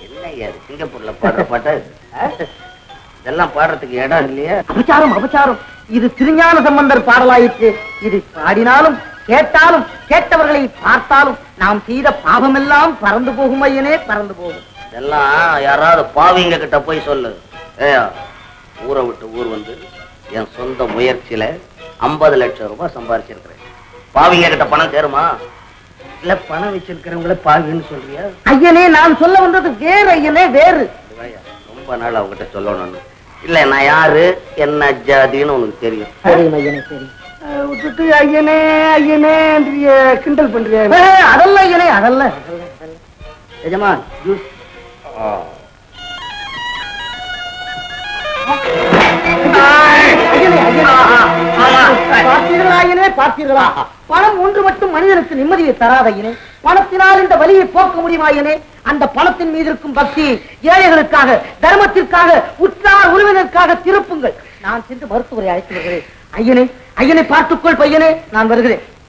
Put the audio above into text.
என்ன சிங்கப்பூர்ல பாடுற பாட்டு இதெல்லாம் பாடுறதுக்கு இடம் இல்லையா? அபச்சாரம் அபச்சாரம். இது திருஞான சம்பந்தர் பாடலாயிற்று. இது பாடினாலும் கேட்டாலும் கேட்டவர்களை பார்த்தாலும் நாம் செய்த பாவமெல்லாம் பறந்து போகும் ஐயனே, பறந்து போகும். இதெல்லாம் யாராவது பாவிங்க கிட்ட போய் சொல்லு. ஊரை விட்டு ஊர் வந்து என் சொந்த முயற்சியில 50 லட்சம் ரூபாய் சம்பாதிச்சிருக்கிறேன். பாவிங்க கிட்ட பணம் சேருமா? இல்ல பணம் வச்சிருக்கிறவங்கள பாவின்னு சொல்றியா? ஐயனே, நான் சொல்ல வந்தது வேறு ஐயனே, வேறு. ரொம்ப நாள் அவங்ககிட்ட சொல்லணும்னு இல்ல. நான் யாரு என்ன ஜாதின்னு உனக்கு தெரியும். தெரியும் ஐயனே, சரி. விட்டுட்டு ஐயனே ஐயனே கிண்டல் பண்றியா? அதல்ல ஐயனே, அதல்ல. எஜமா ஜூஸ். பார்த்தீர்களா? பணம் ஒன்று மட்டும் மனிதனுக்கு நிம்மதியை தராதையனே. பணத்தினால் இந்த வலியை போக்க முடியுமாயனே? அந்த பணத்தின் மீது இருக்கும் பக்தி ஏழைகளுக்காக, தர்மத்திற்காக, உற்றார் உறவினருக்காக திருப்புங்கள். நான் சென்று மருத்துவரை அழைத்து வருகிறேன். ஐயனே, ஐயனை பார்த்துக்கொள் பையனே, நான் வருகிறேன்.